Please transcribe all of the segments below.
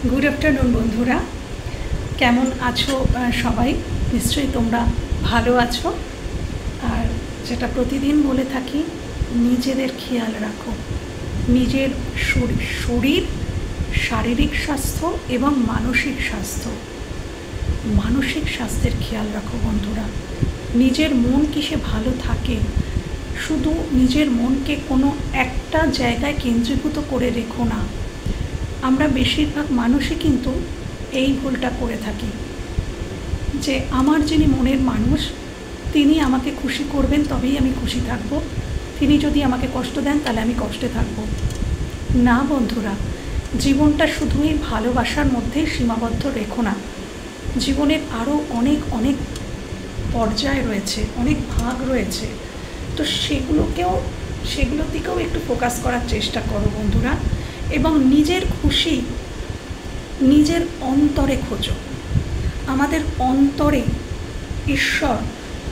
Good afternoon बंधुरा केमन आछो सबाई निश्चयई तोमरा भालो आछो और जेटा प्रतिदिन बोले थाकी निजेदेर खेयाल राखो निजेर शरीर शारीरिक स्वास्थ्य एवं मानसिक स्वास्थ्येर खेयाल राखो बंधुरा निजेर मन किसे भालो थाके शुधु निजेर मन के कोनो एकटा जायगाय केंद्रीभूत करे रेखो ना आमरा बेशिरभाग मानुषई किन्तु एई भूलटा करे थाकी जे आमार जिनि मनेर मानुष तिनि आमाके खुशी करबेन तबेई आमी खुशी थाकबो तिनि जोदि आमाके कष्ट देन ताहले आमी कष्टे थाकबो ना बंधुरा जीवनटा शुधुई भालोबासार मध्येई सीमाबद्ध रेखो ना जीवनेर आरो अनेक अनेक पर्याय रयेछे अनेक भाग रयेछे तो सेगुलो दिकेও एकटु फोकास करार चेष्टा करो बंधुरा एवं निजेर खुशी निजेर अंतरे खोजो आमादेर अंतरे ईश्वर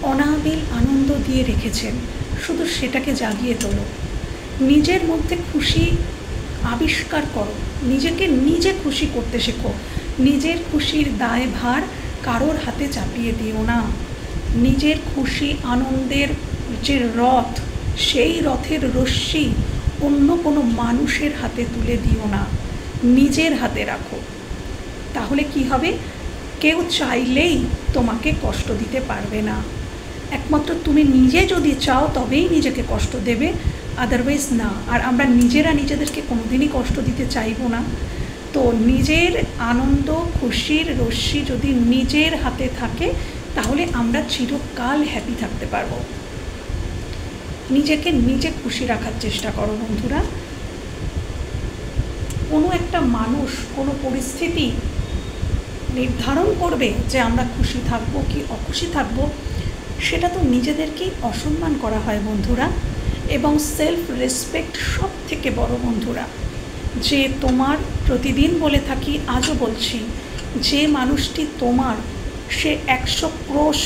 अनाबिल आनंद दिए रेखेछेन शुधु सेटाके जागिए तोलो निजेर मध्य खुशी आविष्कार करो निजेके निजे खुशी करते शेखो निजेर खुशिर दायभार कारोर हाथे चापिए दिओ ना निजेर खुशी आनंदेर जे रथ सेई रथेर रश्मि अन्य कोनो मानुषेर हाथे तुले दिओ ना निजेर हाथे राखो ताहले कि हबे केउ चाइलेई तोमाके कष्ट दिते पारबे ना एकमात्र तुमी निजे जोदि चाओ तबेई निजेके कष्ट देबे आदारवाइज ना और आमरा निजेरा निजेदेरके कोनोदिनई कष्ट दिते चाइबो ना तो निजेर आनंद खुशिर रश्मि जोदि निजेर हाथे थाके ताहले आमरा चिरकाल हैपी थाकते पारबो निजेके निजे खुशी राखार चेष्टा करो बंधुरा कोनो एकटा मानुष कोनो परिस्थिति निर्धारण करबे जे आमरा खुशी थाकबो कि अखुशी थाकबो सेटा तो निजेदेरकेई असम्मान करा हय बंधुरा एवं सेल्फ रेसपेक्ट सबथेके बड़ो बंधुरा जे तोमार प्रतिदिन बोले थाकी आजो बोलछि जे मानुषटी तोमार से 100 क्रोश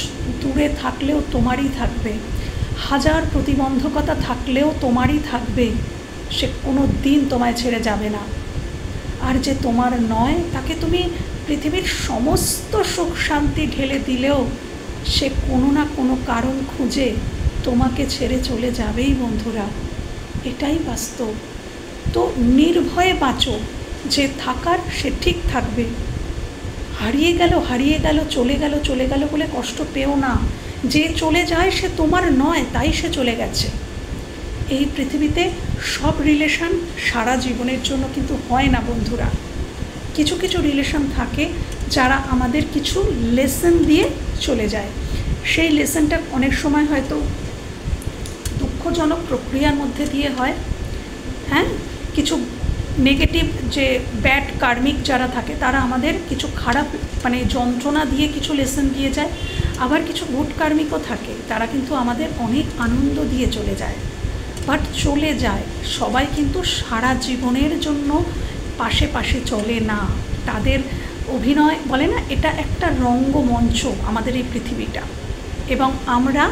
दूरे थाकलेও तोमारই থাকবে हजार प्रतिबंधकता थाकलेও तोमारই থাকবে से कोनो दिन तोमाय छेड़े जाबे ना और जे तोमार नय ताके तुमी पृथिवीर समस्त सुख शांति ढेले दिलेও से कोनो ना कोनो कारण खुঁজে तोमाके छेड़े चले जाबेई बंधुरा एटाई वास्तव तो निर्भये बाँचो जे थाकार से ठीक थाकबे हारिए गेल चले गेल बोले कष्ट पेओ ना जे चले जाए से तोमार नय ताई से चले गेছে এই পৃথিবীতে सब रिलेशन सारा जीवनेर जोन्नो किन्तु हय ना बंधुरा किछु किछु रिलेशन थाके जारा आमादेर किछु लेसन दिए चले जाए सेई लेसनटा अनेक समय हयतो दुःखजनक प्रक्रियार मध्य दिए हय हाँ किछु नेगेटिव जे बैड कार्मिक जारा थाके तारा आमादेर किछु खराब माने যন্ত্রণা दिए किछु लेसन दिए जाए आबार किछु गुड कार्मिकও थाके तारा किन्तु आमादेर अनेक आनंद दिए चले जाए बाट चले जाए सबाई किन्तु सारा जीवनेर जोन्नो पाशे पाशे चले ना तादेर अभिनय बोले ना एटा एकटा रंगमंच आमादेर এই পৃথিবীটা এবং আমরা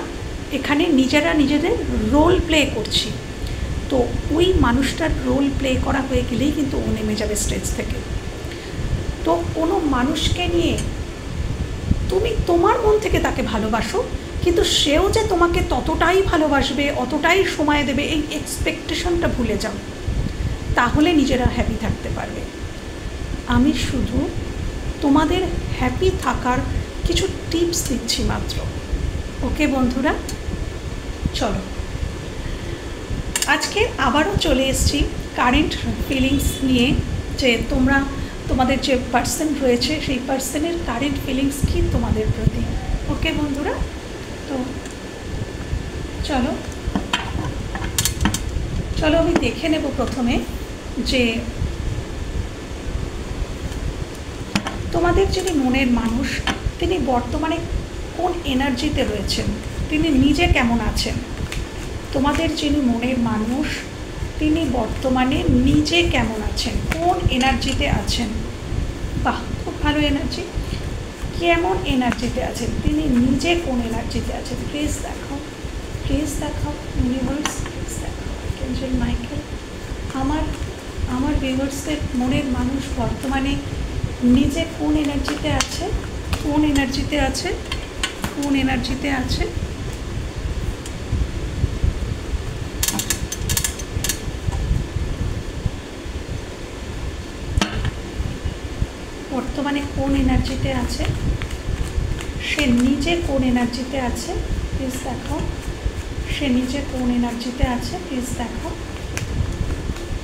এখানে নিজেরা নিজেদের রোল প্লে করছি तो ওই মানুষটার রোল প্লে করা হয়ে গেলেই কিন্তু ও নেমে যাবে স্টেজ থেকে তো কোনো মানুষকে নিয়ে তুমি তোমার মন থেকে তাকে ভালোবাসো কিন্তু সেও যে তোমাকে ততটাই ভালোবাসবে অতটাই সময় দেবে এই এক্সপেকটেশনটা ভুলে যাও তাহলে নিজেরা হ্যাপি থাকতে পারবে আমি শুধু তোমাদের হ্যাপি থাকার কিছু টিপস দিচ্ছি মাত্র ওকে বন্ধুরা চলো आज के आबारो चले एसेছি कारेंट फिलिंग्स निये जे तोमरा तोमादेर जे पार्सन रयेछे सेई पार्सनेर कारेंट फिलिंग्स कि तोमादेर प्रति ओके बंधुरा तो चलो चलो आमि देखे नेब प्रथमे जे तोमादेर जिनि मनेर मानुष तिनि बर्तमाने कोन एनार्जिते रयेछेन तिनि निजे केमन आछेन তোমাদের যিনি মনের মানুষ তিনি বর্তমানে নিজে কেমন আছেন কোন এনার্জিতে আছেন বাহ খুব ভালো এনার্জি কেমন এনার্জিতে আছেন তিনি নিজে কোন এনার্জিতে আছেন প্লিজ দেখাও ইউনিভার্স প্লিজ দেখাও আর্চেঞ্জেল মাইকেল আমার ভিউয়ার্সদের মনের মানুষ বর্তমানে নিজে কোন এনার্জিতে আছে, কোন এনার্জিতে আছে, কোন এনার্জিতে আছে। বর্তমানে কোন এনার্জিতে আছে, সে নিজে কোন এনার্জিতে আছে প্লিজ দেখাও। সে নিজে কোন এনার্জিতে আছে প্লিজ দেখাও,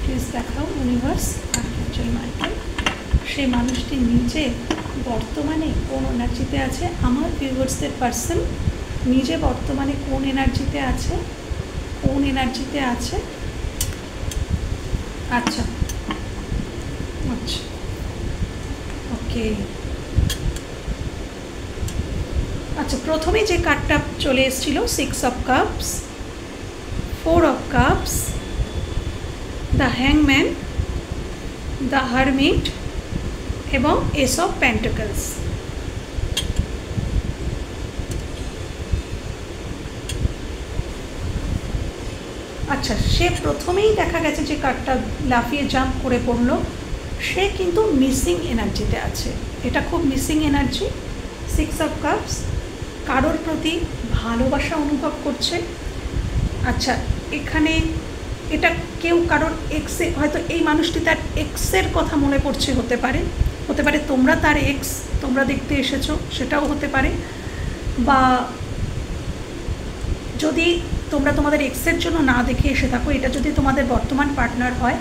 প্লিজ দেখাও ইউনিভার্স, আর্কাঞ্জেল মাইকেল। সেই মানুষটি নিজে বর্তমানে কোন এনার্জিতে আছে, আমার ভিউয়ার্সদের পার্সন নিজে বর্তমানে কোন এনার্জিতে আছে, কোন এনার্জিতে আছে। আচ্ছা আচ্ছা, ওকে। আচ্ছা, প্রথমে যে কার্ডটা চলে এসেছিল 6 of cups, 4 of cups, the হ্যাংম্যান, দ্য হারমিট এবং এস অফ পেন্টাকলস। আচ্ছা, সে প্রথমেই দেখা গেছে যে কার্ডটা লাফিয়ে জাম্প করে পড়লো, সে কিন্তু মিসিং এনার্জিতে আছে। এটা খুব মিসিং এনার্জি। 6 অফ কাপস, কারোর প্রতি ভালোবাসা অনুভব করছে। আচ্ছা, এখানে এটা কেউ কারোর এক্সে, হয়তো এই মানুষটি তার এক্সের কথা মনে পড়ছে, হতে পারে, হতে পারে তোমরা তার এক্স, তোমরা দেখতে এসেছো, সেটাও হতে পারে। বা যদি তোমরা তোমাদের এক্সের জন্য না দেখে এসে থাকো, এটা যদি তোমাদের বর্তমান পার্টনার হয়,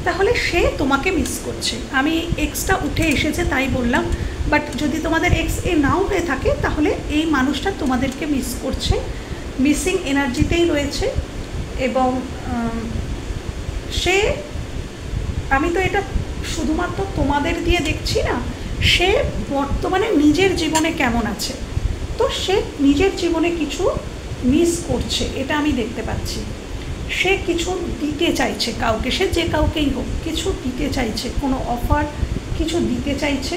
তাহলে সে তোমাকে মিস করছে। আমি এক্সটা উঠে এসেছে তাই বললাম, বাট যদি তোমাদের এক্স এ নাও হয়ে থাকে, তাহলে এই মানুষটা তোমাদেরকে মিস করছে, মিসিং এনার্জিতেই রয়েছে। এবং সে, আমি তো এটা শুধুমাত্র তোমাদের দিয়ে দেখছি না, সে বর্তমানে নিজের জীবনে কেমন আছে, তো সে নিজের জীবনে কিছু মিস করছে, এটা আমি দেখতে পাচ্ছি। সে কিছু দিতে চাইছে কাউকে, সে যে কাউকেই হোক কিছু দিতে চাইছে, কোনো অফার কিছু দিতে চাইছে।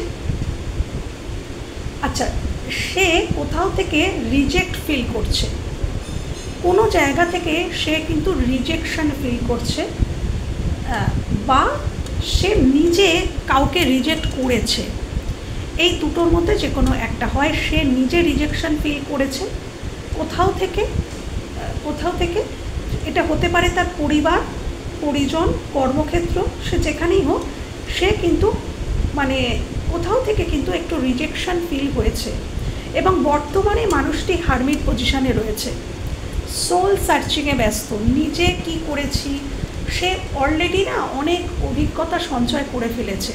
আচ্ছা, সে কোথাও থেকে রিজেক্ট ফিল করছে, কোনো জায়গা থেকে সে কিন্তু রিজেকশন ফিল করছে, বা সে নিজে কাউকে রিজেক্ট করেছে। এই দুটোর মধ্যে যে কোনো একটা হয়, সে নিজে রিজেকশন ফিল করেছে কোথাও থেকে, কোথাও থেকে। এটা হতে পারে তার পরিবার, পরিজন, কর্মক্ষেত্র, সে যেখানেই হোক, সে কিন্তু মানে কোথাও থেকে কিন্তু একটু রিজেকশন ফিল হয়েছে। এবং বর্তমানে মানুষটি হারমিট পজিশানে রয়েছে, সোল সার্চিংয়ে ব্যস্ত। নিজে কি করেছি, সে অলরেডি না অনেক অভিজ্ঞতা সঞ্চয় করে ফেলেছে।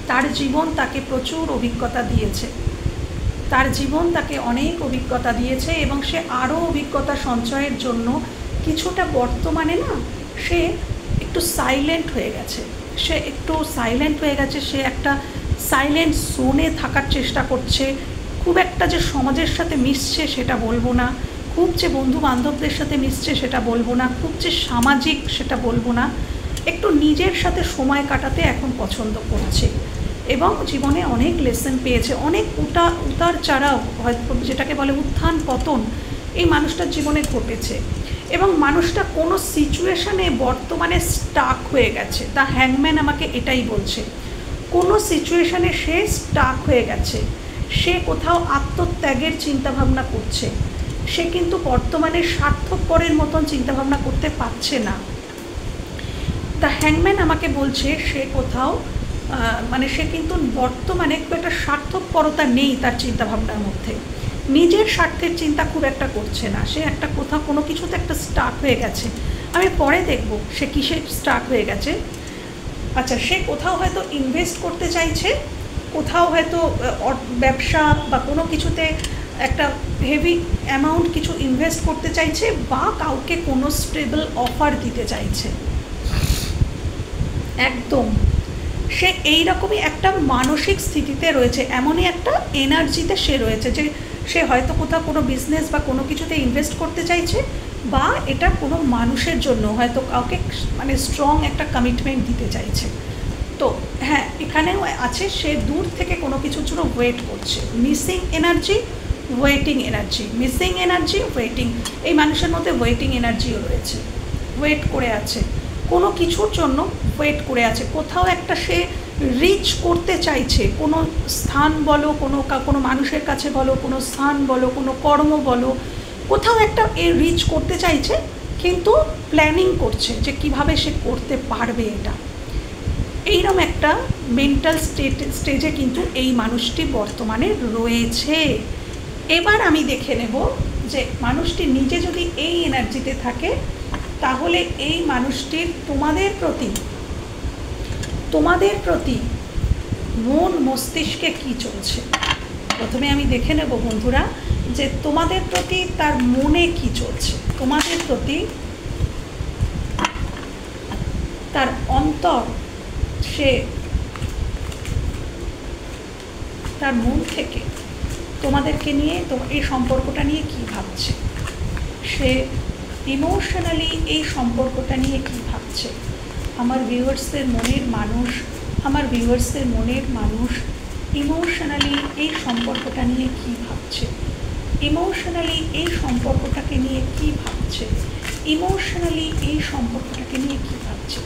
তার জীবন তাকে প্রচুর অভিজ্ঞতা দিয়েছে, তার জীবন তাকে অনেক অভিজ্ঞতা দিয়েছে, এবং সে আরও অভিজ্ঞতা সঞ্চয়ের জন্য কিছুটা বর্তমানে না সে একটু সাইলেন্ট হয়ে গেছে, সে একটু সাইলেন্ট হয়ে গেছে। সে একটা সাইলেন্ট জোনে থাকার চেষ্টা করছে। খুব একটা যে সমাজের সাথে মিশছে সেটা বলবো না, খুব যে বন্ধু বান্ধবদের সাথে মিশছে সেটা বলবো না, খুব যে সামাজিক সেটা বলবো না, একটু নিজের সাথে সময় কাটাতে এখন পছন্দ করছে। এবং জীবনে অনেক লেসন পেয়েছে, অনেক উতার চড়াও, হয়তো যেটাকে বলে উত্থান পতন, এই মানুষটার জীবনে ঘটেছে। এবং মানুষটা কোনো সিচুয়েশানে বর্তমানে স্টাক হয়ে গেছে। দ্য হ্যাংম্যান আমাকে এটাই বলছে, কোনো সিচুয়েশানে সে স্টাক হয়ে গেছে, সে কোথাও আত্মত্যাগের চিন্তাভাবনা করছে। সে কিন্তু বর্তমানে স্বার্থপরের মতন চিন্তাভাবনা করতে পারছে না। দ্য হ্যাংম্যান আমাকে বলছে সে কোথাও মানে সে কিন্তু বর্তমানে খুব একটা স্বার্থপরতা নেই তার চিন্তাভাবনার মধ্যে, নিজের স্বার্থের চিন্তা খুব একটা করছে না। সে একটা কোথাও কোনো কিছুতে একটা স্টাক হয়ে গেছে। আমি পরে দেখব সে কিসে স্টাক হয়ে গেছে। আচ্ছা, সে কোথাও হয়তো ইনভেস্ট করতে চাইছে, কোথাও হয়তো ব্যবসা বা কোনো কিছুতে একটা হেভি অ্যামাউন্ট কিছু ইনভেস্ট করতে চাইছে, বা কাউকে কোনো স্টেবল অফার দিতে চাইছে। একদম সে এই রকমই একটা মানসিক স্থিতিতে রয়েছে, এমনই একটা এনার্জিতে সে রয়েছে যে সে হয়তো কোথাও কোনো বিজনেস বা কোনো কিছুতে ইনভেস্ট করতে চাইছে, বা এটা কোনো মানুষের জন্য হয়তো কাউকে মানে স্ট্রং একটা কমিটমেন্ট দিতে চাইছে। তো হ্যাঁ, এখানেও আছে সে দূর থেকে কোনো কিছুর জন্য ওয়েট করছে। Missing energy, waiting energy, missing energy, waiting, এই মানুষের মধ্যে ওয়েটিং এনার্জিও রয়েছে, ওয়েট করে আছে। কোনো কিছুর জন্য ওয়েট করে আছে, কোথাও একটা সে রিচ করতে চাইছে, কোনো স্থান বলো, কোনো মানুষের কাছে বলো, কোনো স্থান বলো, কোনো কর্ম বলো, কোথাও একটা এ রিচ করতে চাইছে, কিন্তু প্ল্যানিং করছে যে কিভাবে সে করতে পারবে এটা। এইরকম একটা মেন্টাল স্টেজে কিন্তু এই মানুষটি বর্তমানে রয়েছে। এবার আমি দেখে নেব যে মানুষটি নিজে যদি এই এনার্জিতে থাকে, তাহলে এই মানুষটির তোমাদের প্রতি মন মস্তিষ্কে কি চলছে। প্রথমে আমি দেখে নেব বন্ধুরা যে তোমাদের প্রতি তার মনে কি চলছে, তোমাদের প্রতি তার অন্তর, সে তার মন থেকে তোমাদেরকে নিয়ে, এই সম্পর্কটা নিয়ে কি ভাবছে, সে ইমোশনালি এই সম্পর্কটা নিয়ে কি ভাবছে। আমার ভিউয়ার্সদের মনের মানুষ ইমোশনালি এই সম্পর্কটা নিয়ে কি ভাবছে, ইমোশনালি এই সম্পর্কটাকে নিয়ে কি ভাবছে, ইমোশনালি এই সম্পর্কটাকে নিয়ে কি ভাবছে।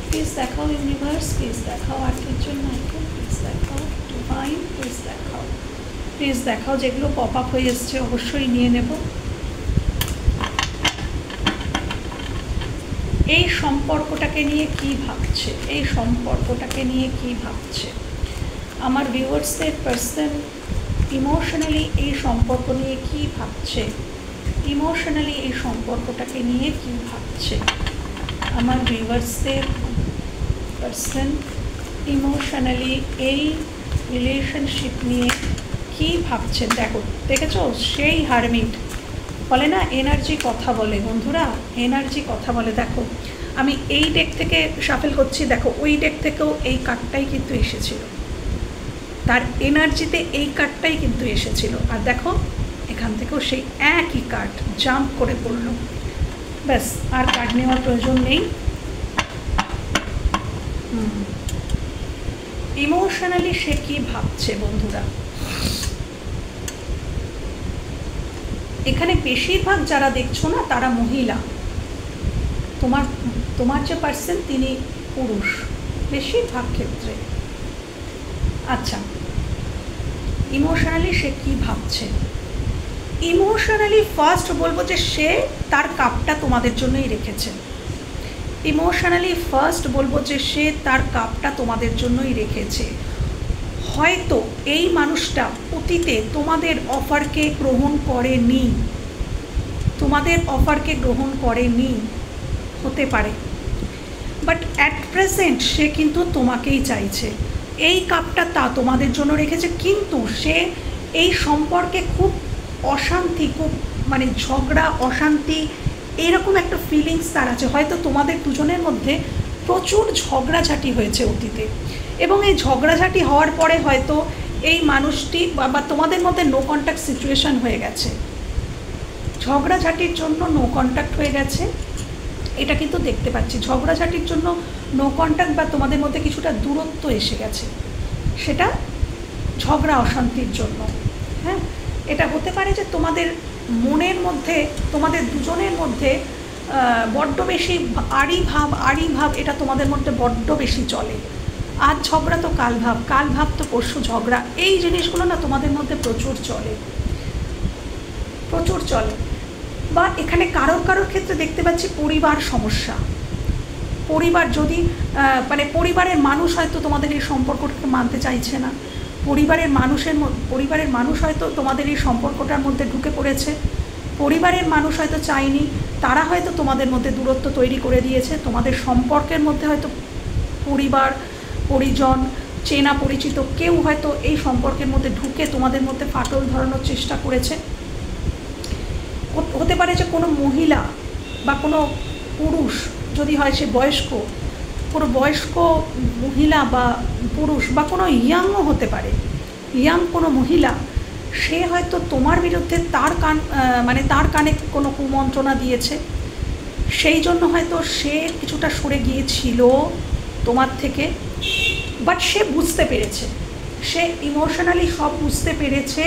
প্লিজ দেখাও ইউনিভার্স, প্লিজ দেখাও আর্কিটেকচার মাইকেল, প্লিজ দেখাও ডিভাইন, প্লিজ দেখাও যেগুলো পপ আপ হয়ে এসছে অবশ্যই নিয়ে নেব। এই সম্পর্কটাকে নিয়ে কি ভাবছে, এই সম্পর্কটাকে নিয়ে কি ভাবছে আমার ভিউয়ার্সদের পার্সন, ইমোশনালি এই সম্পর্ক নিয়ে কি ভাবছে, ইমোশনালি এই সম্পর্কটাকে নিয়ে কি ভাবছে আমার ভিউয়ার্সদের পার্সন, ইমোশনালি এই রিলেশনশিপ নিয়ে কি ভাবছেন। দেখেছো সেই হারমিট বলে না, এনার্জি কথা বলে বন্ধুরা, এনার্জি কথা বলে। দেখো আমি এই ডেক থেকে শাফেল করছি, দেখো ওই ডেক থেকেও এই কার্ডটাই কিন্তু এসেছিল, তার এনার্জিতে এই কার্ডটাই কিন্তু এসেছিল, আর দেখো এখান থেকেও সেই একই কার্ড জাম্প করে পড়লো। ব্যাস আর কার্ড নেওয়ার প্রয়োজন নেই। ইমোশনালি সে কি ভাবছে বন্ধুরা, এখানে বেশিরভাগ যারা দেখছো না তারা মহিলা, তোমার যে পার্সন তিনি পুরুষ বেশিরভাগ ক্ষেত্রে। আচ্ছা, ইমোশনালি সে কি ভাবছে, ইমোশনালি ফার্স্ট বলবো যে সে তার কাপটা তোমাদের জন্যই রেখেছে, ইমোশনালি ফার্স্ট বলবো যে সে তার কাপটা তোমাদের জন্যই রেখেছে। হয়তো এই মানুষটা অতীতে তোমাদের অফারকে গ্রহণ করেনি, হতে পারে, বাট অ্যাট প্রেজেন্ট সে কিন্তু তোমাকেই চাইছে। এই কাপটা তোমাদের জন্য রেখেছে, কিন্তু সে এই সম্পর্কে খুব অশান্তি, খুব মানে ঝগড়া, অশান্তি, এইরকম একটা ফিলিংস তার আছে। হয়তো তোমাদের দুজনের মধ্যে প্রচুর ঝগড়াঝাটি হয়েছে অতীতে, এবং এই ঝগড়াঝাটি হওয়ার পরে হয়তো এই মানুষটি বা তোমাদের মধ্যে নো কন্ট্যাক্ট সিচুয়েশান হয়ে গেছে, ঝগড়াঝাটির জন্য নো কন্ট্যাক্ট হয়ে গেছে, এটা কিন্তু দেখতে পাচ্ছি। ঝগড়াঝাটির জন্য নো কন্ট্যাক্ট বা তোমাদের মধ্যে কিছুটা দূরত্ব এসে গেছে, সেটা ঝগড়া অশান্তির জন্য। হ্যাঁ, এটা হতে পারে যে তোমাদের মনের মধ্যে, তোমাদের দুজনের মধ্যে বড্ড বেশি আড়ি ভাব এটা তোমাদের মধ্যে বড্ড বেশি চলে। আজ ঝগড়া তো কাল ভাব তো পরশু ঝগড়া, এই জিনিসগুলো না তোমাদের মধ্যে প্রচুর চলে। বা এখানে কারোর ক্ষেত্রে দেখতে পাচ্ছি পরিবার সমস্যা, পরিবার যদি মানে পরিবারের মানুষ হয়তো তোমাদের এই সম্পর্কটাকে মানতে চাইছে না, পরিবারের মানুষ হয়তো তোমাদের এই সম্পর্কটার মধ্যে ঢুকে পড়েছে, পরিবারের মানুষ হয়তো চায়নি, তারা হয়তো তোমাদের মধ্যে দূরত্ব তৈরি করে দিয়েছে। তোমাদের সম্পর্কের মধ্যে হয়তো পরিবার, পরিজন, চেনা পরিচিত কেউ হয়তো এই সম্পর্কের মধ্যে ঢুকে তোমাদের মধ্যে ফাটল ধরানোর চেষ্টা করেছে। হতে পারে যে কোনো মহিলা বা কোনো পুরুষ যদি হয়, সে কোনো বয়স্ক মহিলা বা পুরুষ বা কোনো ইয়াংও হতে পারে, ইয়াং কোনো মহিলা, সে হয়তো তোমার বিরুদ্ধে তার কানে কোনো কুমন্ত্রণা দিয়েছে, সেই জন্য হয়তো সে কিছুটা সরে গিয়েছিল তোমার থেকে। বাট সে বুঝতে পেরেছে, সে ইমোশনালি সব বুঝতে পেরেছে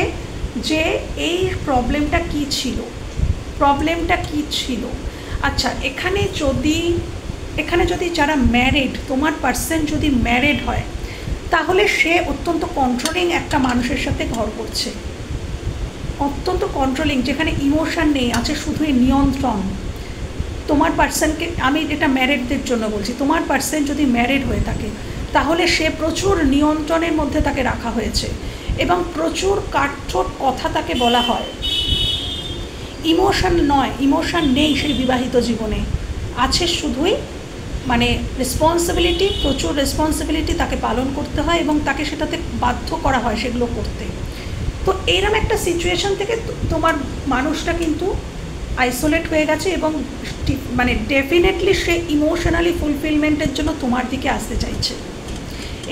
যে এই প্রবলেমটা কী ছিল। আচ্ছা, এখানে যদি এখানে যদি যারা ম্যারিড, তোমার পার্সন যদি ম্যারিড হয়, তাহলে সে অত্যন্ত কন্ট্রোলিং একটা মানুষের সাথে ঘর করছে, অত্যন্ত কন্ট্রোলিং, যেখানে ইমোশন নেই, আছে শুধুই নিয়ন্ত্রণ। তোমার পার্সনকে, আমি এটা ম্যারিডদের জন্য বলছি, তোমার পার্সন যদি ম্যারিড হয়ে থাকে তাহলে সে প্রচুর নিয়ন্ত্রণের মধ্যে তাকে রাখা হয়েছে এবং প্রচুর কাঠঠোট কথা তাকে বলা হয়। ইমোশন নয়, ইমোশন নেই সেই বিবাহিত জীবনে, আছে শুধুই মানে রেসপন্সিবিলিটি, প্রচুর রেসপন্সিবিলিটি তাকে পালন করতে হয় এবং তাকে সেটাতে বাধ্য করা হয় সেগুলো করতে। তো এইরকম একটা সিচুয়েশন থেকে তোমার মানুষটা কিন্তু আইসোলেট হয়ে গেছে এবং মানে ডেফিনেটলি সে ইমোশনালি ফুলফিলমেন্টের জন্য তোমার দিকে আসতে চাইছে।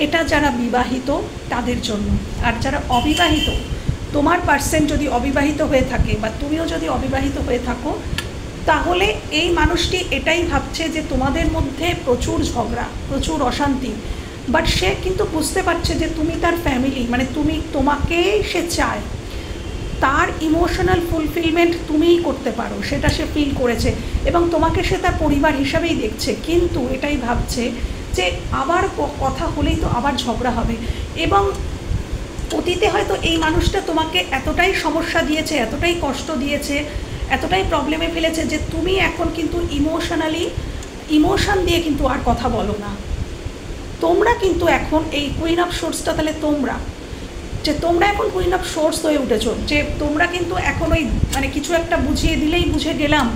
এটা যারা বিবাহিত তাদের জন্য। আর যারা অবিবাহিত, তোমার পার্সন যদি অবিবাহিত হয়ে থাকে বা তুমিও যদি অবিবাহিত হয়ে থাকো, তাহলে এই মানুষটি এটাই ভাবছে যে তোমাদের মধ্যে প্রচুর ঝগড়া, প্রচুর অশান্তি, বাট সে কিন্তু বুঝতে পারছে যে তুমি তার ফ্যামিলি, মানে তোমাকে সে চায়, তার ইমোশনাল ফুলফিলমেন্ট তুমিই করতে পারো, সেটা সে ফিল করেছে এবং তোমাকে সে তার পরিবার হিসাবেই দেখছে। কিন্তু এটাই ভাবছে যে আবার কথা হলেই তো আবার ঝগড়া হবে, এবং অতীতে হয়তো এই মানুষটা তোমাকে এতটাই সমস্যা দিয়েছে, এতটাই কষ্ট দিয়েছে, এতটাই প্রবলেমে ফেলেছে যে তুমি এখন কিন্তু ইমোশন দিয়ে কিন্তু আর কথা বলো না। তোমরা কিন্তু এখন এই কুইন অফ সোর্সটা, তাহলে তোমরা এখন কুইন অফ সোর্স হয়ে উঠেছো, যে তোমরা কিন্তু এখন ওই মানে কিছু একটা বুঝিয়ে দিলেই বুঝে গেলাম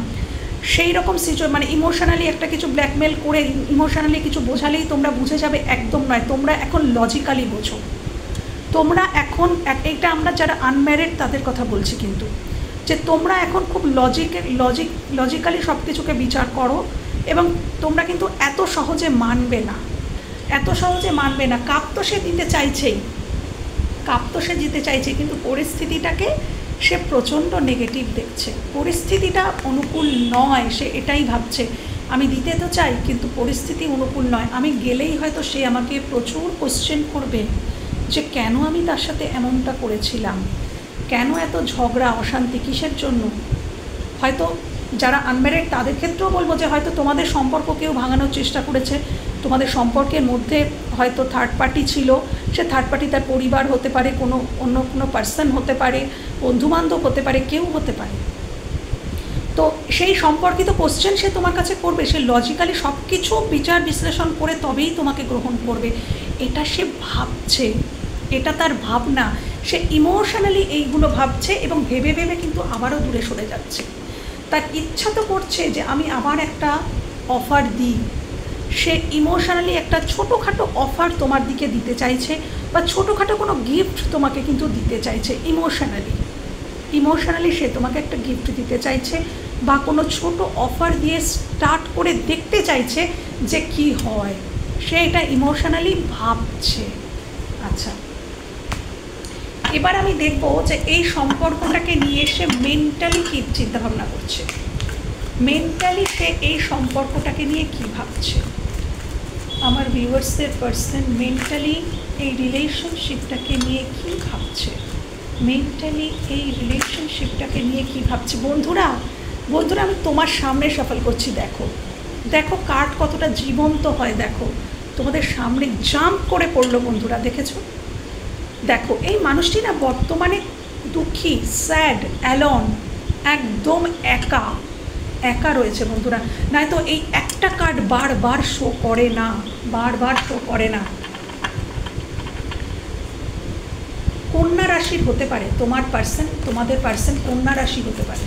সেই রকম মানে ইমোশনালি একটা কিছু ব্ল্যাকমেল করে ইমোশনালি কিছু বোঝালেই তোমরা বুঝে যাবে, একদম নয়। তোমরা এখন লজিক্যালি বোঝো, তোমরা এখন, এইটা আমরা যারা আনম্যারিড তাদের কথা বলছি কিন্তু, যে তোমরা এখন খুব লজিক্যালি সব কিছুকে বিচার করো এবং তোমরা কিন্তু এত সহজে মানবে না। কাপ তো সে দিতে চাইছে, কিন্তু পরিস্থিতিটাকে সে প্রচণ্ড নেগেটিভ দেখছে, পরিস্থিতিটা অনুকূল নয়, সে এটাই ভাবছে আমি দিতে তো চাই কিন্তু পরিস্থিতি অনুকূল নয়, আমি গেলেই হয়তো সে আমাকে প্রচুর কোশ্চেন করবে যে কেন আমি তার সাথে এমনটা করেছিলাম, কেন এত ঝগড়া অশান্তি, কিসের জন্য। হয়তো যারা আনম্যারিড তাদের ক্ষেত্রেও বলবো যে হয়তো তোমাদের সম্পর্ক কেউ ভাঙানোর চেষ্টা করেছে, তোমাদের সম্পর্কের মধ্যে হয়তো থার্ড পার্টি ছিল, সে থার্ড পার্টি তার পরিবার হতে পারে, অন্য কোনো পার্সন হতে পারে, বন্ধুবান্ধব হতে পারে, কেউ হতে পারে। তো সেই সম্পর্কিত কোশ্চেন সে তোমার কাছে করবে, সে লজিক্যালি সব কিছু বিচার বিশ্লেষণ করে তবেই তোমাকে গ্রহণ করবে, এটা সে ভাবছে, এটা তার ভাবনা। সে ইমোশনালি এইগুলো ভাবছে এবং ভেবে কিন্তু আবারও দূরে সরে যাচ্ছে। তার ইচ্ছা তো করছে যে আমি আবার একটা অফার দিই, সে ইমোশনালি একটা ছোটোখাটো অফার তোমার দিকে দিতে চাইছে বা ছোটোখাটো কোনো গিফট তোমাকে কিন্তু দিতে চাইছে। ইমোশনালি সে তোমাকে একটা গিফট দিতে চাইছে বা কোনো ছোট অফার দিয়ে স্টার্ট করে দেখতে চাইছে যে কি হয়, সে এটা ইমোশনালি ভাবছে। আচ্ছা, এবার আমি দেখব যে এই সম্পর্কটাকে নিয়ে সে মেন্টালি কী চিন্তাভাবনা করছে, মেন্টালি সে এই সম্পর্কটাকে নিয়ে কি ভাবছে। আমার ভিউয়ার্সদের পার্সন মেন্টালি এই রিলেশনশিপটাকে নিয়ে কি ভাবছে, বন্ধুরা আমি তোমার সামনে সফল করছি, দেখো কার্ড কতটা জীবন্ত হয়, দেখো তোমাদের সামনে জাম্প করে পড়লো বন্ধুরা, দেখেছো? দেখো এই মানুষটি না বর্তমানে দুঃখী, স্যাড, অ্যালন, একদম একা রয়েছে বন্ধুরা। নয়তো এই একটা কার্ড বারবার শো করে না। কন্যা রাশির হতে পারে তোমার পার্সন, তোমাদের পার্সন কন্যা রাশি হতে পারে।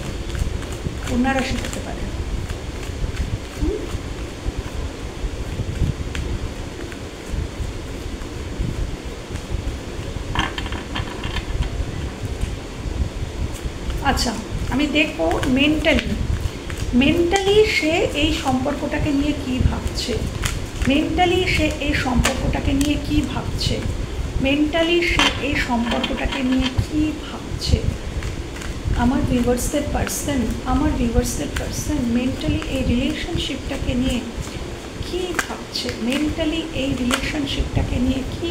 আচ্ছা, আমি দেখব মেন্টালি সে এই সম্পর্কটাকে নিয়ে কি ভাবছে, আমার ভিউয়ার্সদের পার্সন মেন্টালি এই রিলেশনশিপটাকে নিয়ে কি ভাবছে, মেন্টালি এই রিলেশনশিপটাকে নিয়ে কি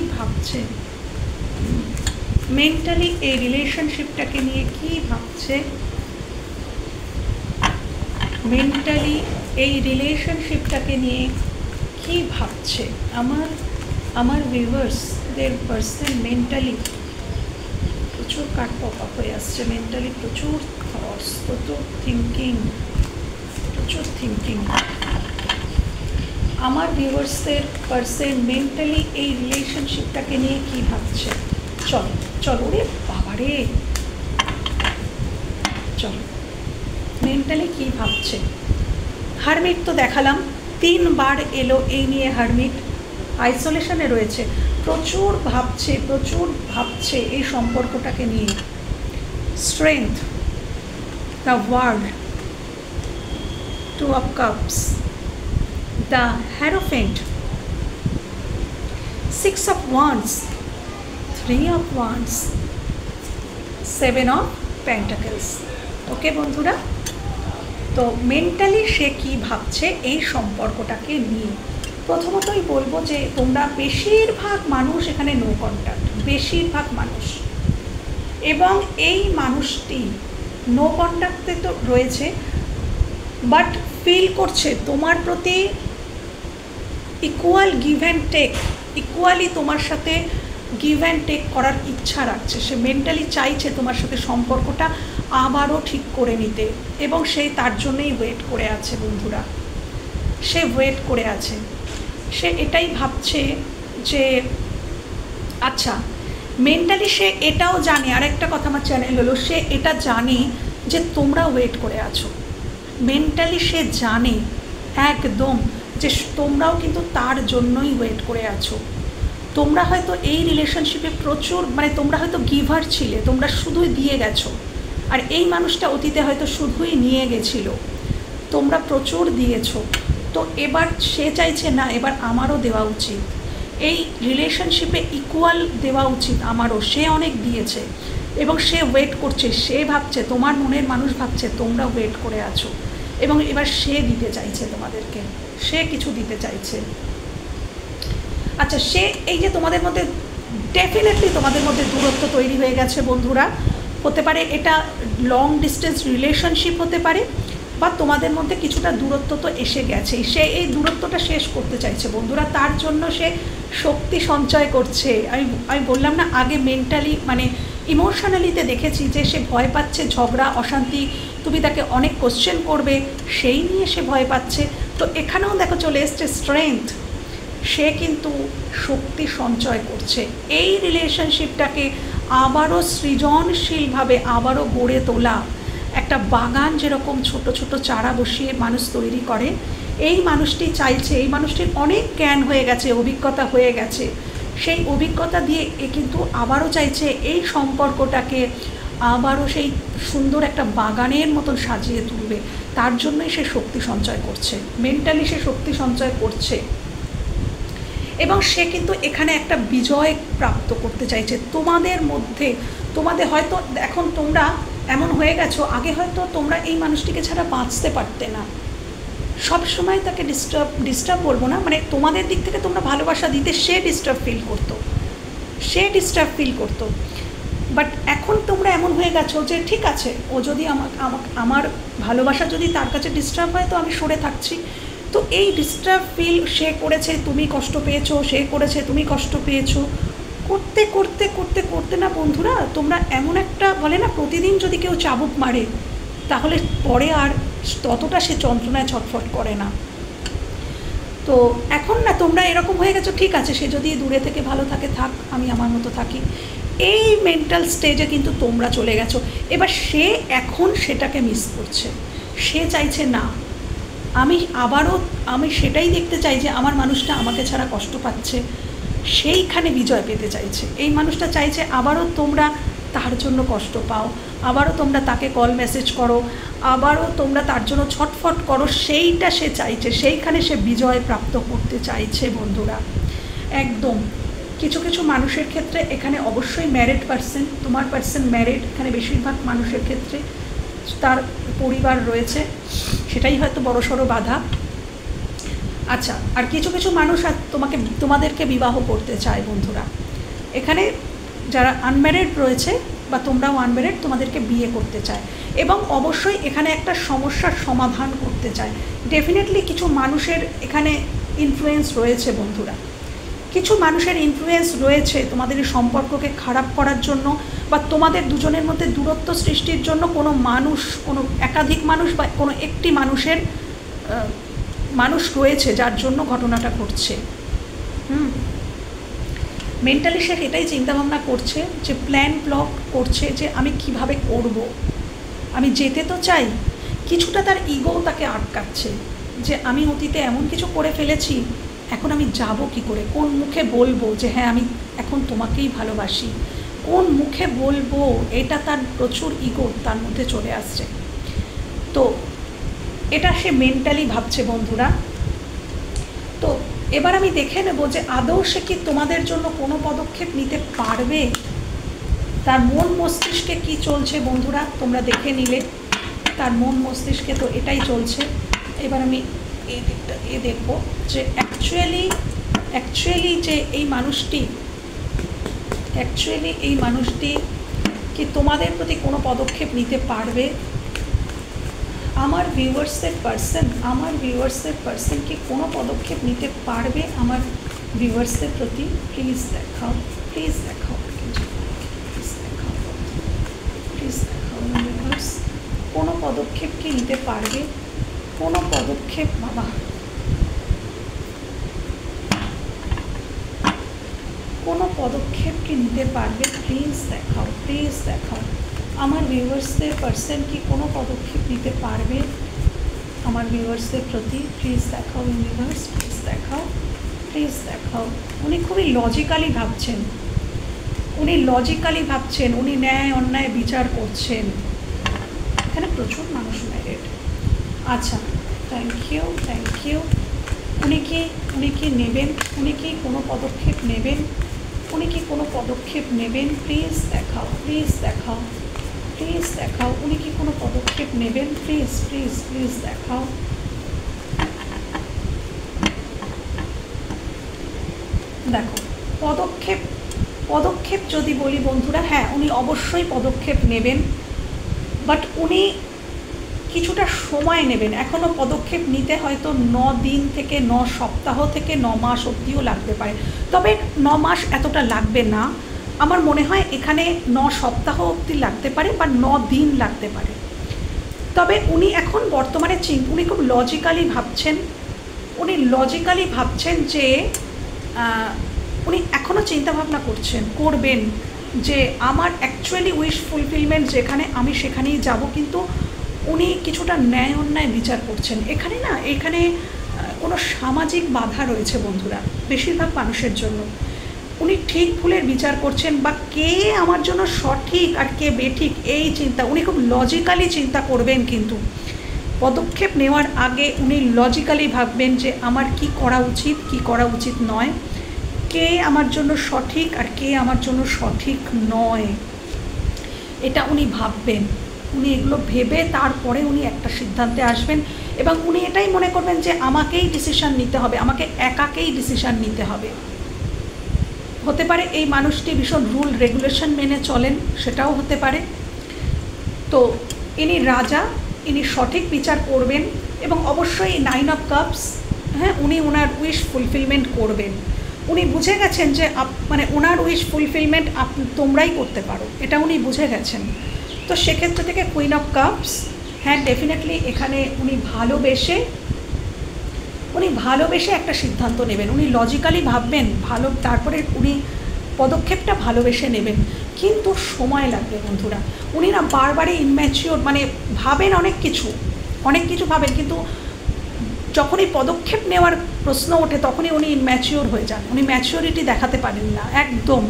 ভাবছে। এই রিলেশনশিপটাকে নিয়ে কি ভাবছে আমার ভিউয়ার্সদের পার্সন মেন্টালি প্রচুর কাট পপ আপ হয়ে আসছে, মেন্টালি প্রচুর থটস, প্রচুর থিঙ্কিং। আমার ভিউয়ার্সদের পার্সন মেন্টালি এই রিলেশনশিপটাকে নিয়ে কি ভাবছে? চলো রে বাবারে, চলো মেন্টালি কি ভাবছে। হারমিট তো দেখালাম, 3 বার এলো এই নিয়ে। হারমিট আইসোলেশনে রয়েছে, প্রচুর ভাবছে এই সম্পর্কটাকে নিয়ে। Strength, the world, 2 of Cups, the Hierophant, 6 of Wands, 3 of Wands, 7 of Pentacles। ওকে বন্ধুরা, তো মেন্টালি সে কি ভাবছে এই সম্পর্কটাকে নিয়ে। প্রথমতই বলবো যে তোমরা বেশিরভাগ মানুষ এখানে নো কন্ট্যাক্ট, বেশিরভাগ মানুষ, এবং এই মানুষটি নো কন্ট্যাক্টে তো রয়েছে, বাট ফিল করছে তোমার প্রতি equal give and take, equally তোমার সাথে গিভ অ্যান্ড টেক করার ইচ্ছা রাখছে। সে মেন্টালি চাইছে তোমার সাথে সম্পর্কটা আবারও ঠিক করে নিতে, এবং সে তার জন্যই ওয়েট করে আছে বন্ধুরা। সে ওয়েট করে আছে, সে এটাই ভাবছে যে আচ্ছা, মেন্টালি সে এটাও জানে, আরেকটা কথা আমার চ্যানেল হলো, সে এটা জানে যে তোমরা ওয়েট করে আছো। মেন্টালি সে জানে একদম যে তোমরাও কিন্তু তার জন্যই ওয়েট করে আছো। তোমরা হয়তো এই রিলেশনশিপে প্রচুর, মানে তোমরা হয়তো গিভার ছিলে, তোমরা শুধুই দিয়ে গেছো, আর এই মানুষটা অতীতে হয়তো শুধুই নিয়ে গেছিলো, তোমরা প্রচুর দিয়েছো। তো এবার সে চাইছে না, এবার আমারও দেওয়া উচিত, এই রিলেশনশিপে ইকুয়াল দেওয়া উচিত আমারও। সে অনেক দিয়েছে এবং সে ওয়েট করছে, সে ভাবছে, তোমার মনের মানুষ ভাবছে তোমরা ওয়েট করে আছো, এবং এবার সে দিতে চাইছে তোমাদেরকে, সে কিছু দিতে চাইছে। আচ্ছা, সে এই যে তোমাদের মধ্যে ডেফিনেটলি তোমাদের মধ্যে দূরত্ব তৈরি হয়ে গেছে বন্ধুরা, হতে পারে এটা লং ডিস্টেন্স রিলেশনশিপ হতে পারে, বা তোমাদের মধ্যে কিছুটা দূরত্ব তো এসে গেছেই। সে এই দূরত্বটা শেষ করতে চাইছে বন্ধুরা, তার জন্য সে শক্তি সঞ্চয় করছে। আমি বললাম না আগে, মেন্টালি মানে ইমোশনালিতে দেখেছি যে সে ভয় পাচ্ছে ঝগড়া অশান্তি, তুমি তাকে অনেক কোশ্চেন করবে, সেই নিয়ে সে ভয় পাচ্ছে। তো এখানেও দেখো চলে এসছে স্ট্রেংথ, সে কিন্তু শক্তি সঞ্চয় করছে এই রিলেশনশিপটাকে আবারও সৃজনশীলভাবে আবারও গড়ে তোলা। একটা বাগান যেরকম ছোট ছোট চারা বসিয়ে মানুষ তৈরি করে, এই মানুষটি চাইছে, এই মানুষটির অনেক জ্ঞান হয়ে গেছে, অভিজ্ঞতা হয়ে গেছে, সেই অভিজ্ঞতা দিয়ে এ কিন্তু আবারও চাইছে এই সম্পর্কটাকে আবারও সেই সুন্দর একটা বাগানের মতন সাজিয়ে তুলবে। তার জন্যই সে শক্তি সঞ্চয় করছে, মেন্টালি সে শক্তি সঞ্চয় করছে, এবং সে কিন্তু এখানে একটা বিজয় প্রাপ্ত করতে চাইছে তোমাদের মধ্যে। তোমাদের হয়তো এখন তোমরা এমন হয়ে গেছো, আগে হয়তো তোমরা এই মানুষটিকে ছাড়া বাঁচতে পারতে না, সব সময় তাকে ডিস্টার্ব বলবো না, মানে তোমাদের দিক থেকে তোমরা ভালোবাসা দিতে সে ডিস্টার্ব ফিল করতো, বাট এখন তোমরা এমন হয়ে গেছো যে ঠিক আছে, ও যদি আমার ভালোবাসা যদি তার কাছে ডিস্টার্ব হয় তো আমি সরে থাকছি। তো এই ডিস্টার্ব ফিল সে করেছে, তুমি কষ্ট পেয়েছো, সে করেছে, তুমি কষ্ট পেয়েছো, করতে করতে করতে করতে না বন্ধুরা, তোমরা এমন একটা, বলে না প্রতিদিন যদি কেউ চাবুক মারে তাহলে পরে আর ততটা সে যন্ত্রণায় ছটফট করে না। তো এখন না তোমরা এরকম হয়ে গেছো, ঠিক আছে সে যদি দূরে থেকে ভালো থাকে থাক, আমি আমার মতো থাকি, এই মেন্টাল স্টেজে কিন্তু তোমরা চলে গেছো। এবার সে এখন সেটাকে মিস করছে, সে চাইছে না, আমি সেটাই দেখতে চাই যে আমার মানুষটা আমাকে ছাড়া কষ্ট পাচ্ছে, সেইখানে বিজয় পেতে চাইছে। এই মানুষটা চাইছে আবারও তোমরা তার জন্য কষ্ট পাও, আবারও তোমরা তাকে কল মেসেজ করো, আবারও তোমরা তার জন্য ছটফট করো, সেইটা সে চাইছে, সেইখানে সে বিজয় প্রাপ্ত করতে চাইছে বন্ধুরা। একদম কিছু কিছু মানুষের ক্ষেত্রে এখানে অবশ্যই ম্যারিড পার্সন, তোমার পার্সন ম্যারিড, এখানে বেশিরভাগ মানুষের ক্ষেত্রে তার পরিবার রয়েছে, সেটাই হয়তো বড়সড় বাধা। আচ্ছা, আর কিছু কিছু মানুষ আর তোমাদেরকে বিবাহ করতে চায় বন্ধুরা। এখানে যারা আনম্যারিড রয়েছে বা তোমরাও আনম্যারিড, তোমাদেরকে বিয়ে করতে চায়। এবং অবশ্যই এখানে একটা সমস্যার সমাধান করতে চায়। ডেফিনেটলি কিছু মানুষের এখানে ইনফ্লুয়েন্স রয়েছে বন্ধুরা, কিছু মানুষের ইনফ্লুয়েন্স রয়েছে তোমাদের এই সম্পর্ককে খারাপ করার জন্য বা তোমাদের দুজনের মধ্যে দূরত্ব সৃষ্টির জন্য। কোনো মানুষ, কোনো একাধিক মানুষ বা কোনো একটি মানুষ রয়েছে যার জন্য ঘটনাটা ঘটছে। মেন্টালি সে এটাই চিন্তাভাবনা করছে, যে প্ল্যান ব্লক করছে যে আমি কিভাবে করব। আমি যেতে তো চাই, কিছুটা তার ইগো তাকে আটকাচ্ছে যে আমি অতীতে এমন কিছু করে ফেলেছি, এখন আমি যাব কি করে, কোন মুখে বলবো যে হ্যাঁ আমি এখন তোমাকেই ভালোবাসি, কোন মুখে বলবো, এটা তার প্রচুর ইগো তার মধ্যে চলে আসছে। তো এটা সে মেন্টালি ভাবছে বন্ধুরা। তো এবার আমি দেখে নেব যে আদৌ সে কি তোমাদের জন্য কোনো পদক্ষেপ নিতে পারবে, তার মন মস্তিষ্কে কি চলছে বন্ধুরা তোমরা দেখে নিলে। তার মন মস্তিষ্কে তো এটাই চলছে। এবার আমি এই দিকটা দেখব যে অ্যাকচুয়ালি যে এই মানুষটি কি তোমাদের প্রতি কোনো পদক্ষেপ নিতে পারবে। আমার ভিউয়ার্সের পার্সন কি কোনো পদক্ষেপ নিতে পারবে আমার ভিউয়ার্সের প্রতি। প্লিজ দেখাও ভিউয়ার্স, কোনো পদক্ষেপ কি নিতে পারবে, কোনো পদক্ষেপ বাবা, কোনো পদক্ষেপ কি নিতে পারবে। প্লিজ দেখাও আমার ভিউয়ার্সদের পার্সন কি কোনো পদক্ষেপ নিতে পারবে আমার ভিউয়ার্সদের প্রতি। প্লিজ দেখাও ইউনিভার্স, প্লিজ দেখাও। উনি খুবই লজিক্যালি ভাবছেন, উনি ন্যায় অন্যায় বিচার করছেন। এখানে প্রচুর মানুষ ম্যারিড। আচ্ছা, থ্যাংক ইউ। উনি কি নেবেন, উনি কি কোনো পদক্ষেপ নেবেন, প্লিজ দেখাও উনি কি কোনো পদক্ষেপ নেবেন। প্লিজ দেখাও। দেখো পদক্ষেপ যদি বলি বন্ধুরা, হ্যাঁ উনি অবশ্যই পদক্ষেপ নেবেন, বাট উনি কিছুটা সময় নেবেন। এখনও পদক্ষেপ নিতে হয়তো 9 দিন থেকে 9 সপ্তাহ থেকে 9 মাস অবধিও লাগতে পারে, তবে 9 মাস এতটা লাগবে না। আমার মনে হয় এখানে 9 সপ্তাহ অবধি লাগতে পারে বা 9 দিন লাগতে পারে। তবে উনি এখন বর্তমানে উনি খুব লজিক্যালি ভাবছেন যে উনি এখনও চিন্তাভাবনা করবেন যে আমার অ্যাকচুয়ালি উইশ ফুলফিলমেন্ট যেখানে আমি সেখানেই যাব, কিন্তু উনি কিছুটা ন্যায় অন্যায় বিচার করছেন। এখানে কোনো সামাজিক বাধা রয়েছে বন্ধুরা বেশিরভাগ মানুষের জন্য। উনি ঠিক ভুলের বিচার করছেন, বা কে আমার জন্য সঠিক আর কে বেঠিক এই চিন্তা উনি খুব লজিক্যালি চিন্তা করবেন। কিন্তু পদক্ষেপ নেওয়ার আগে উনি লজিক্যালি ভাববেন যে আমার কি করা উচিত নয়, কে আমার জন্য সঠিক আর কে আমার জন্য সঠিক নয়, এটা উনি ভাববেন। উনি এগুলো ভেবে তারপরে উনি একটা সিদ্ধান্তে আসবেন, এবং উনি এটাই মনে করবেন যে আমাকেই ডিসিশান নিতে হবে, আমাকে একাকেই ডিসিশান নিতে হবে। হতে পারে এই মানুষটি ভীষণ রুল রেগুলেশন মেনে চলেন, সেটাও হতে পারে। তো ইনি রাজা, ইনি সঠিক বিচার করবেন, এবং অবশ্যই 9 অফ কাপস, হ্যাঁ উনি ওনার উইশ ফুলফিলমেন্ট করবেন। উনি বুঝে গেছেন যে ওনার উইশ ফুলফিলমেন্ট তোমরাই করতে পারো, এটা উনি বুঝে গেছেন। তো সেক্ষেত্রে থেকে কুইন অফ কাপস, হ্যাঁ ডেফিনেটলি এখানে উনি ভালোবেসে একটা সিদ্ধান্ত নেবেন। উনি লজিক্যালি ভাববেন তারপরে উনি পদক্ষেপটা ভালোবেসে নেবেন, কিন্তু সময় লাগবে বন্ধুরা। উনি না বারবারই ইনম্যাচিওর, ভাবেন অনেক কিছু ভাবেন, কিন্তু যখনই পদক্ষেপ নেওয়ার প্রশ্ন ওঠে তখনই উনি ইনম্যাচিওর হয়ে যান। উনি ম্যাচিওরিটি দেখাতে পারেন না একদম।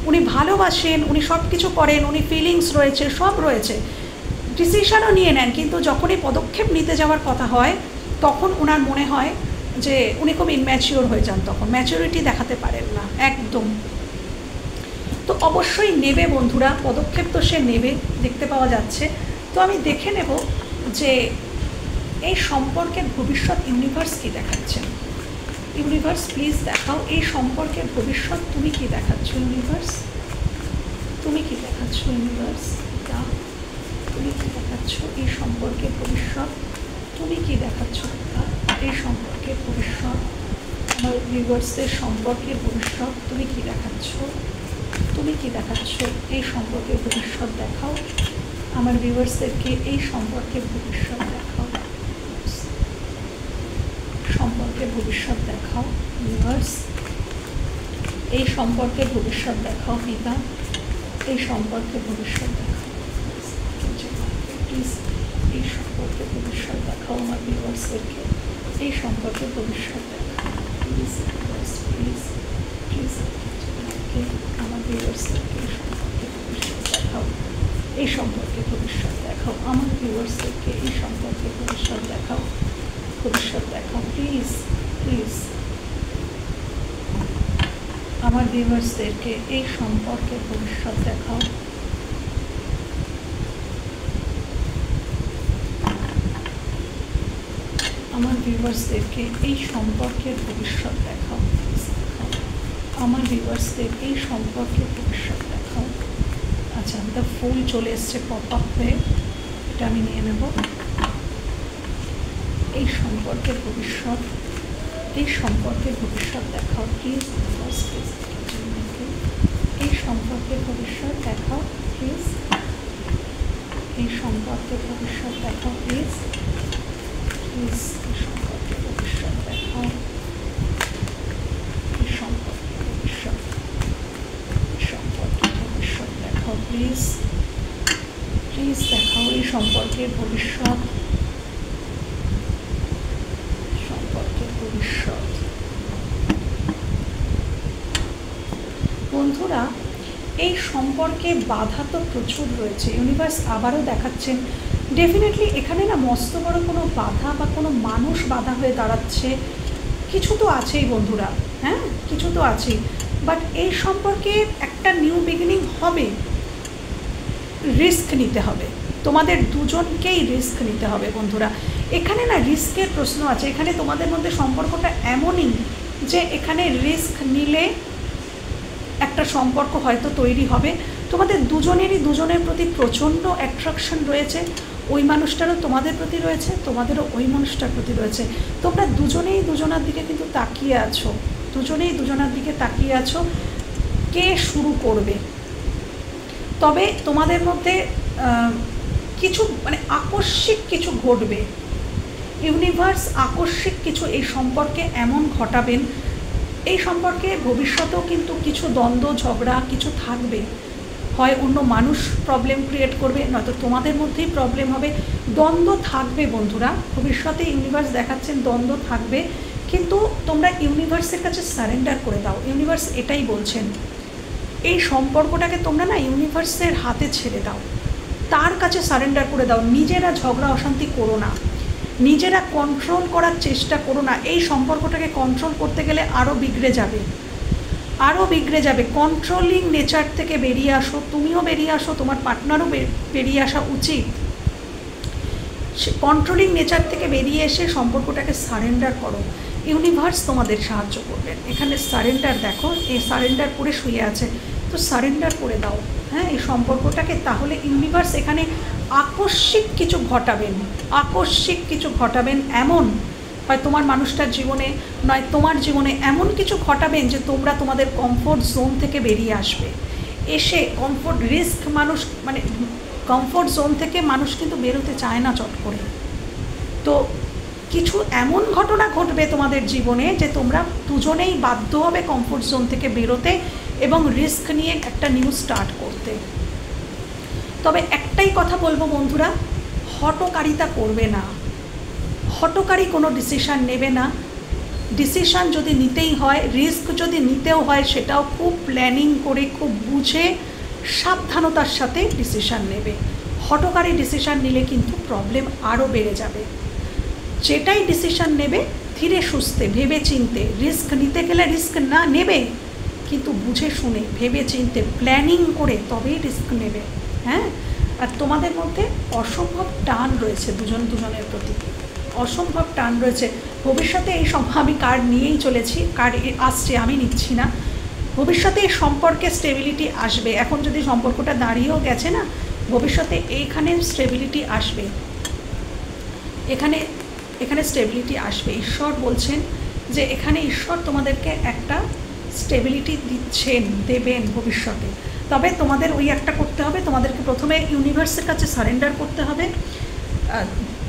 উনি ভালোবাসেন, উনি সব কিছু করেন, উনি ফিলিংস রয়েছে, সব রয়েছে, ডিসিশনও নিয়ে নেন, কিন্তু যখনই পদক্ষেপ নিতে যাওয়ার কথা হয় তখন ওনার মনে হয় যে উনি খুব ইনম্যাচিওর হয়ে যান, তখন ম্যাচিওরিটি দেখাতে পারেন না একদম। তো অবশ্যই নেবে বন্ধুরা, পদক্ষেপ তো সে নেবে, দেখতে পাওয়া যাচ্ছে। তো আমি দেখে নেব যে এই সম্পর্কের ভবিষ্যৎ ইউনিভার্স কী দেখাচ্ছেন। ইউনিভার্স প্লিজ দেখাও এই সম্পর্কের ভবিষ্যৎ, তুমি কি দেখাচ্ছ ইউনিভার্স, ইউনিভার্স তুমি কি দেখাচ্ছ এই সম্পর্কের ভবিষ্যৎ? তুমি কি দেখাচ্ছ এই সম্পর্কের ভবিষ্যৎ? আমার ভিউয়ার্সদের সম্পর্কের ভবিষ্যৎ তুমি কি দেখাচ্ছ? তুমি কি দেখাচ্ছ এই সম্পর্কের ভবিষ্যৎ দেখাও। আমার ভিউয়ার্সদেরকে এই সম্পর্কের ভবিষ্যৎ দেখাও, সম্পর্কের ভবিষ্যৎ দেখাও ভিউয়ার্স। এই সম্পর্কের ভবিষ্যৎ দেখাও পিতা, এই সম্পর্কের ভবিষ্যৎ দেখাও প্লিজ। এই সম্পর্কের ভবিষ্যৎ দেখাও আমার ভিউয়ার্সদেরকে, এই সম্পর্কের ভবিষ্যৎ দেখাও প্লিজ প্লিজ প্লিজ। আমার ভিউয়ার্সদেরকে এই সম্পর্কের ভবিষ্যৎ দেখাও, এই সম্পর্কে ভবিষ্যৎ দেখাও। আমার ভিউয়ার্সদেরকে এই সম্পর্কে ভবিষ্যৎ দেখাও, ভবিষ্যৎ দেখাও প্লিজ প্লিজ। আমার ভিউয়ার্সদেরকে এই সম্পর্কে ভবিষ্যৎ দেখাও। আমার ভিউয়ার্সদেরকে এই সম্পর্কের ভবিষ্যৎ দেখাও, আমার ভিউয়ার্সদের এই সম্পর্কের ভবিষ্যৎ দেখাও। আচ্ছা, দ্য ফুল চলে এসছে পপ আপ হয়ে, এটা আমি নিয়ে নেব। এই সম্পর্কের ভবিষ্যৎ, এই সম্পর্কের ভবিষ্যৎ দেখাও প্লিজ ভিউয়ার্স প্লিজ। এই সম্পর্কের ভবিষ্যৎ দেখাও প্লিজ, এই সম্পর্কের ভবিষ্যৎ দেখাও প্লিজ প্লিজ। এই সম্পর্কের ভবিষ্যৎ দেখাও, এই সম্পর্কের ভবিষ্যৎ, এই সম্পর্কের ভবিষ্যৎ দেখাও প্লিজ প্লিজ দেখাও এই সম্পর্কের ভবিষ্যৎ, সম্পর্কের ভবিষ্যৎ। বন্ধুরা, এই সম্পর্কে বাধা তো প্রচুর রয়েছে। ইউনিভার্স আবারও দেখাচ্ছেন ডেফিনেটলি এখানে না মস্ত বড় কোনো বাধা বা কোনো মানুষ বাধা হয়ে দাঁড়াচ্ছে, কিছু তো আছেই বন্ধুরা, হ্যাঁ কিছু তো আছেই। বাট এই সম্পর্কে একটা নিউ বিগিনিং হবে, রিস্ক নিতে হবে, তোমাদের দুজনকেই রিস্ক নিতে হবে বন্ধুরা। এখানে না রিস্কের প্রশ্ন আছে, এখানে তোমাদের মধ্যে সম্পর্কটা এমনই যে এখানে রিস্ক নিলে একটা সম্পর্ক হয়তো তৈরি হবে। তোমাদের দুজনেরই দুজনের প্রতি প্রচণ্ড অ্যাট্রাকশন রয়েছে, ওই মানুষটারও তোমাদের প্রতি রয়েছে, তোমাদেরও ওই মানুষটার প্রতি রয়েছে। তোমরা দুজনেই দুজনার দিকে কিন্তু তাকিয়ে আছো, দুজনেই দুজনার দিকে তাকিয়ে আছো কে শুরু করবে। তবে তোমাদের মধ্যে কিছু মানে আকস্মিক কিছু ঘটবে, ইউনিভার্স আকস্মিক কিছু এই সম্পর্কে এমন ঘটাবেন, এই সম্পর্কে ভবিষ্যতেও কিন্তু কিছু দ্বন্দ্ব ঝগড়া কিছু থাকবে, হয় অন্য মানুষ প্রবলেম ক্রিয়েট করবে, নয়তো তোমাদের মধ্যেই প্রবলেম হবে, দ্বন্দ্ব থাকবে বন্ধুরা। ভবিষ্যতে ইউনিভার্স দেখাচ্ছেন দ্বন্দ্ব থাকবে, কিন্তু তোমরা ইউনিভার্সের কাছে সারেন্ডার করে দাও। ইউনিভার্স এটাই বলছেন, এই সম্পর্কটাকে তোমরা না ইউনিভার্সের হাতে ছেড়ে দাও, তার কাছে সারেন্ডার করে দাও। নিজেরা ঝগড়া অশান্তি করো না, নিজেরা কন্ট্রোল করার চেষ্টা করো না। এই সম্পর্কটাকে কন্ট্রোল করতে গেলে আরও বিগড়ে যাবে, আরও বিগড়ে যাবে। কন্ট্রোলিং নেচার থেকে বেরিয়ে আসো, তুমিও বেরিয়ে আসো, তোমার পার্টনারও বেরিয়ে আসা উচিত। কন্ট্রোলিং নেচার থেকে বেরিয়ে এসে সম্পর্কটাকে সারেন্ডার করো, ইউনিভার্স তোমাদের সাহায্য করবেন। এখানে সারেন্ডার দেখো, এই সারেন্ডার করে শুয়ে আছে, তো সারেন্ডার করে দাও হ্যাঁ এই সম্পর্কটাকে। তাহলে ইউনিভার্স এখানে আকস্মিক কিছু ঘটাবেন, আকস্মিক কিছু ঘটাবেন, এমন হয় তোমার মানুষটার জীবনে নয় তোমার জীবনে এমন কিছু ঘটাবেন যে তোমরা তোমাদের কমফোর্ট জোন থেকে বেরিয়ে আসবে। এসে কমফোর্ট রিস্ক মানুষ মানে কমফোর্ট জোন থেকে মানুষ কিন্তু বেরোতে চায় না চট করে। তো কিছু এমন ঘটনা ঘটবে তোমাদের জীবনে যে তোমরা দুজনেই বাধ্য হবে কমফোর্ট জোন থেকে বেরোতে এবং রিস্ক নিয়ে একটা নিউ স্টার্ট করতে। তবে একটাই কথা বলবো বন্ধুরা, হঠকারিতা করবে না, হঠকারী কোনো ডিসিশান নেবে না। ডিসিশান যদি নিতেই হয়, রিস্ক যদি নিতেও হয়, সেটাও খুব প্ল্যানিং করে খুব বুঝে সাবধানতার সাথে ডিসিশান নেবে। হঠকারী ডিসিশান নিলে কিন্তু প্রবলেম আরও বেড়ে যাবে। যেটাই ডিসিশান নেবে ধীরে সুস্থে ভেবে চিনতে, রিস্ক নিতে গেলে রিস্ক না নেবে কিন্তু বুঝে শুনে ভেবে চিনতে প্ল্যানিং করে তবেই রিস্ক নেবে। হ্যাঁ, আর তোমাদের মধ্যে অসম্ভব টান রয়েছে দুজন দুজনের প্রতি, অসম্ভব টান রয়েছে। ভবিষ্যতে এই আমি কার্ড নিয়েই চলেছি, কার্ড আসছে আমি নিচ্ছি না। ভবিষ্যতে এই সম্পর্কে স্টেবিলিটি আসবে। এখন যদি সম্পর্কটা দাঁড়িয়েও গেছে না, ভবিষ্যতে এইখানে স্টেবিলিটি আসবে, এখানে এখানে স্টেবিলিটি আসবে। ঈশ্বর বলছেন যে এখানে ঈশ্বর তোমাদেরকে একটা স্টেবিলিটি দিচ্ছেন, দেবেন ভবিষ্যতে। তবে তোমাদের ওই একটা করতে হবে, তোমাদেরকে প্রথমে ইউনিভার্সের কাছে সারেন্ডার করতে হবে,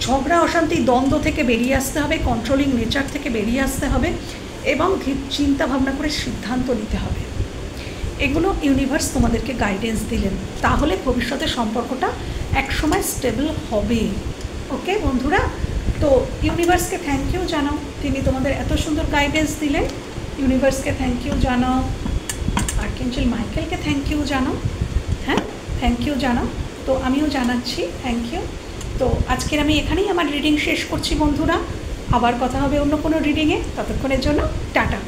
ঝগড়া অশান্তি দ্বন্দ্ব থেকে বেরিয়ে আসতে হবে, কন্ট্রোলিং নেচার থেকে বেরিয়ে আসতে হবে এবং চিন্তা ভাবনা করে সিদ্ধান্ত নিতে হবে। এগুলো ইউনিভার্স তোমাদেরকে গাইডেন্স দিলেন, তাহলে ভবিষ্যতে সম্পর্কটা একসময় স্টেবল হবে। ওকে বন্ধুরা, তো ইউনিভার্সকে থ্যাংক ইউ জানাও, তিনি তোমাদের এত সুন্দর গাইডেন্স দিলেন। ইউনিভার্সকে থ্যাংক ইউ জানাও, আর্কএঞ্জেল মাইকেলকে থ্যাংক ইউ জানাও, হ্যাঁ থ্যাংক ইউ জানাও। তো আমিও জানাচ্ছি থ্যাংক ইউ। তো আজকের আমি এখানেই আমার রিডিং শেষ করছি বন্ধুরা, আবার কথা হবে অন্য কোনো রিডিংয়ে, ততক্ষণের জন্য টাটা।